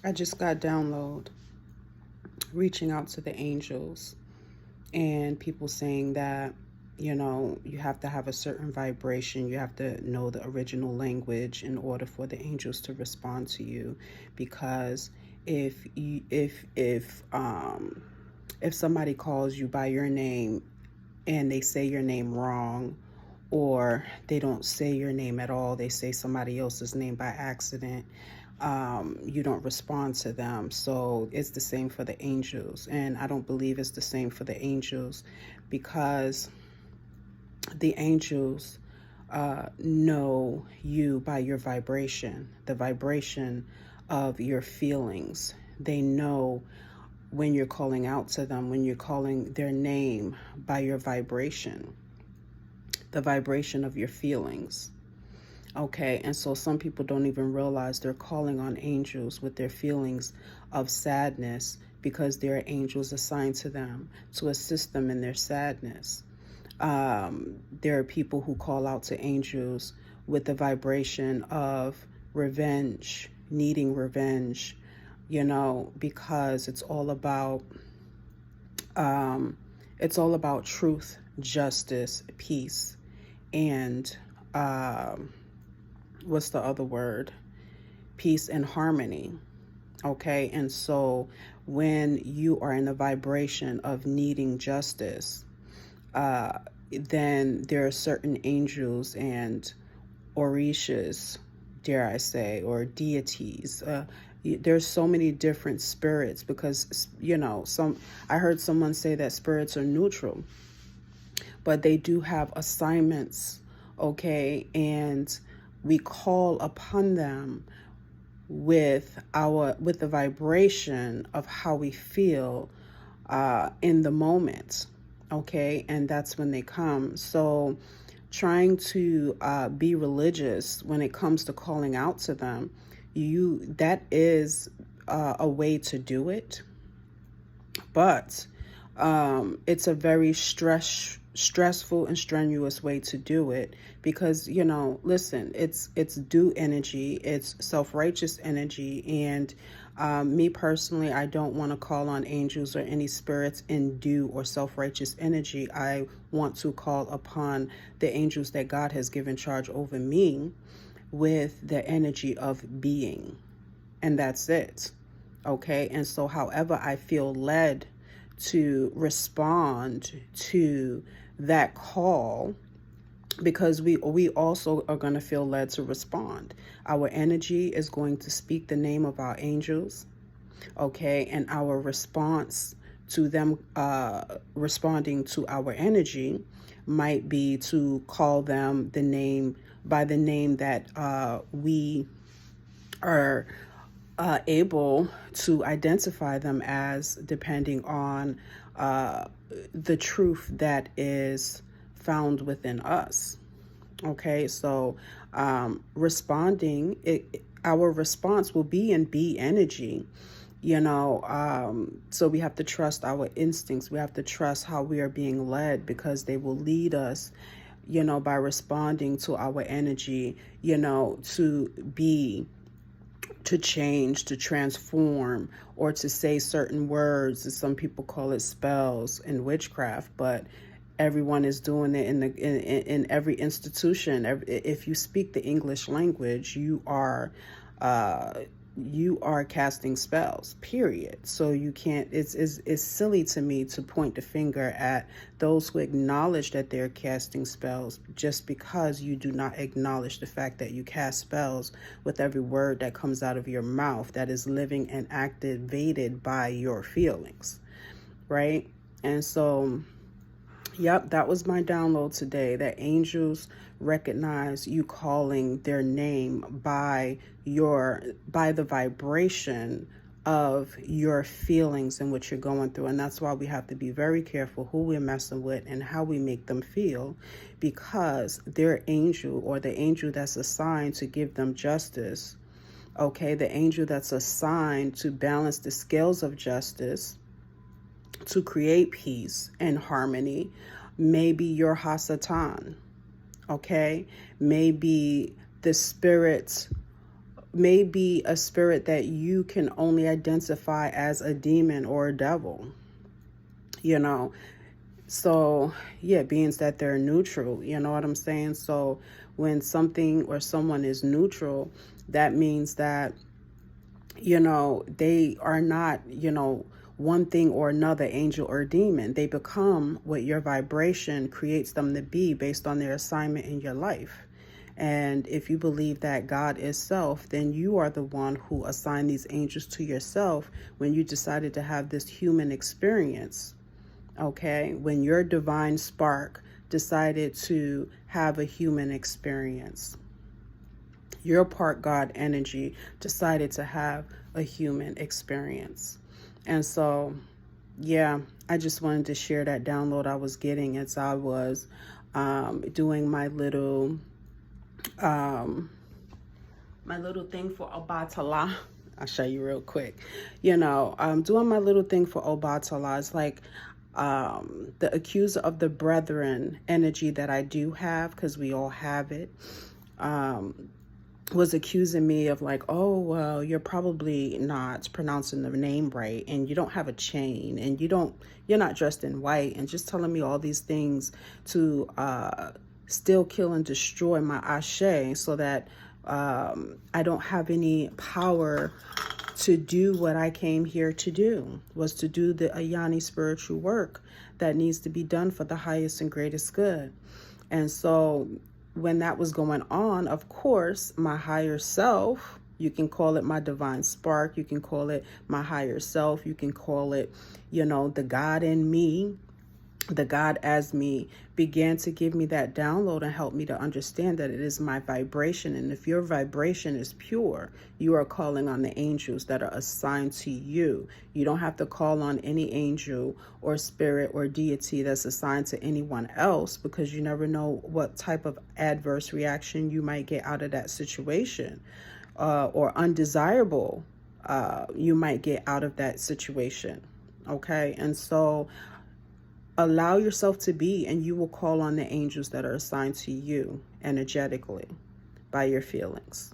I just got download reaching out to the angels and people saying that, you have to have a certain vibration. You have to know the original language in order for the angels to respond to you. Because if somebody calls you by your name and they say your name wrong, or they don't say your name at all, they say somebody else's name by accident, you don't respond to them. So it's the same for the angels. And I don't believe it's the same for the angels, because the angels know you by your vibration, the vibration of your feelings. They know when you're calling out to them, when you're calling their name by your vibration, the vibration of your feelings. Okay, and so some people don't even realize they're calling on angels with their feelings of sadness, because there are angels assigned to them to assist them in their sadness. There are people who call out to angels with the vibration of revenge, needing revenge, because it's all about truth, justice, peace, and what's the other word? Peace and harmony. Okay, and so when you are in the vibration of needing justice, then there are certain angels and orishas, dare I say, or deities. There's so many different spirits, because I heard someone say that spirits are neutral, but they do have assignments. Okay, and we call upon them with the vibration of how we feel in the moment. Okay, and that's when they come. So trying to be religious when it comes to calling out to them, that is a way to do it, but it's a very stressful and strenuous way to do it, because listen, it's due energy, it's self-righteous energy, and me personally, I don't want to call on angels or any spirits in due or self-righteous energy. I want to call upon the angels that God has given charge over me with the energy of being, and that's it. Okay, and so however I feel led to respond to that call, because we also are going to feel led to respond. Our energy is going to speak the name of our angels. Okay, and our response to them responding to our energy might be to call them the name by the name that we are able to identify them as, depending on the truth that is found within us. Okay, so our response will be in B energy, so we have to trust our instincts. We have to trust how we are being led, because they will lead us, by responding to our energy, to change, to transform, or to say certain words. And some people call it spells and witchcraft, but everyone is doing it in every institution. If you speak the English language, you are casting spells, period. So you can't, it's silly to me to point the finger at those who acknowledge that they're casting spells, just because you do not acknowledge the fact that you cast spells with every word that comes out of your mouth, that is living and activated by your feelings, right? And so, yep, that was my download today, that angels recognize you calling their name by the vibration of your feelings and what you're going through. And that's why we have to be very careful who we're messing with and how we make them feel, because their angel, or the angel that's assigned to give them justice, okay, the angel that's assigned to balance the scales of justice, to create peace and harmony, maybe your Hasatan, okay? Maybe the spirit may be a spirit that you can only identify as a demon or a devil, you know. So, yeah, beings that they're neutral, you know what I'm saying? So when something or someone is neutral, that means that, you know, they are not, you know, one thing or another, angel or demon. They become what your vibration creates them to be based on their assignment in your life. And if you believe that God is self, then you are the one who assigned these angels to yourself when you decided to have this human experience. Okay, when your divine spark decided to have a human experience, your part God energy decided to have a human experience. And so, yeah, I just wanted to share that download I was getting as I was doing my little thing for Obatala. I'll show you real quick. You know, doing my little thing for Obatala. It's like the accuser of the brethren energy that I do have, because we all have it, was accusing me of like, oh, well, you're probably not pronouncing the name right, and you don't have a chain, and you're not dressed in white, and just telling me all these things to still kill and destroy my ashe, so that I don't have any power to do what I came here to do, was to do the Ayani spiritual work that needs to be done for the highest and greatest good. And so when that was going on, of course, my higher self, you can call it my divine spark, you can call it my higher self, you can call it, you know, the God in me, the God as me, began to give me that download and help me to understand that it is my vibration. And if your vibration is pure, you are calling on the angels that are assigned to you. You don't have to call on any angel or spirit or deity that's assigned to anyone else, because you never know what type of adverse reaction you might get out of that situation, or undesirable you might get out of that situation. Okay, and so allow yourself to be, and you will call on the angels that are assigned to you energetically by your feelings.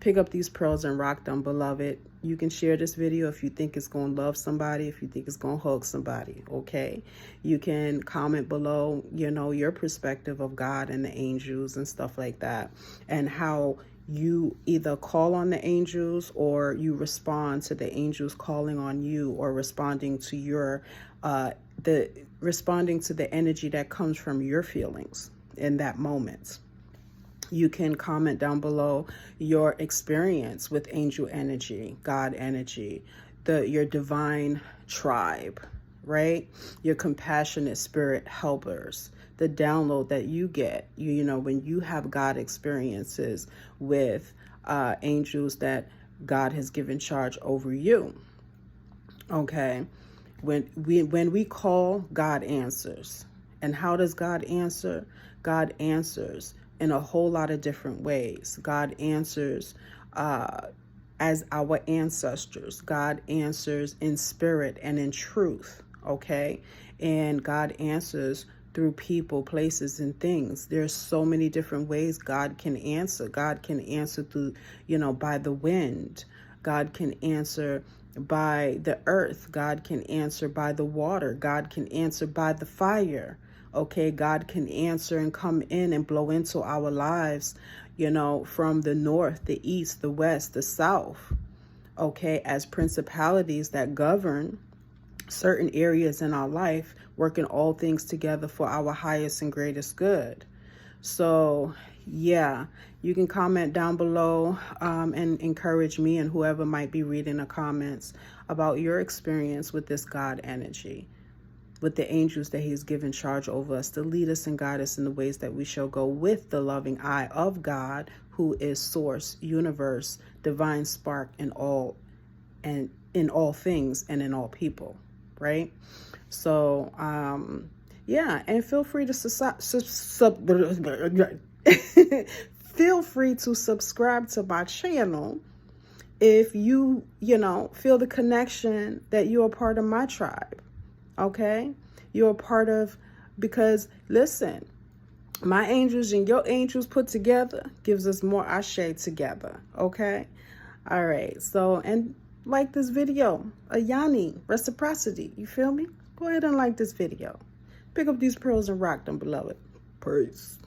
Pick up these pearls and rock them, beloved. You can share this video if you think it's going to love somebody, if you think it's going to hug somebody, okay? You can comment below, you know, your perspective of God and the angels and stuff like that, and how you either call on the angels or you respond to the angels calling on you, or responding to your responding to the energy that comes from your feelings in that moment. You can comment down below your experience with angel energy, God energy, your divine tribe, right? Your compassionate spirit helpers, the download that you get, you know, when you have God experiences with angels that God has given charge over you. Okay. When we call, God answers. And how does God answer? God answers in a whole lot of different ways. God answers as our ancestors. God answers in spirit and in truth, okay? And God answers through people, places, and things. There's so many different ways God can answer. God can answer through, you know, by the wind. God can answer by the earth. God can answer by the water. God can answer by the fire. Okay, God can answer and come in and blow into our lives, you know, from the north, the east, the west, the south. Okay, as principalities that govern certain areas in our life, working all things together for our highest and greatest good. So, yeah, you can comment down below and encourage me and whoever might be reading the comments about your experience with this God energy, with the angels that he's given charge over us to lead us and guide us in the ways that we shall go, with the loving eye of God, who is source, universe, divine spark in all things and in all people, right? So, yeah, and feel free to feel free to subscribe to my channel if you know, feel the connection that you're a part of my tribe. Okay, you're a part of, because listen, My angels and your angels put together gives us more ashe together. Okay. All right. So, and like this video, a Yanni, reciprocity. You feel me? Go ahead and like this video. Pick up these pearls and rock them, beloved. Peace.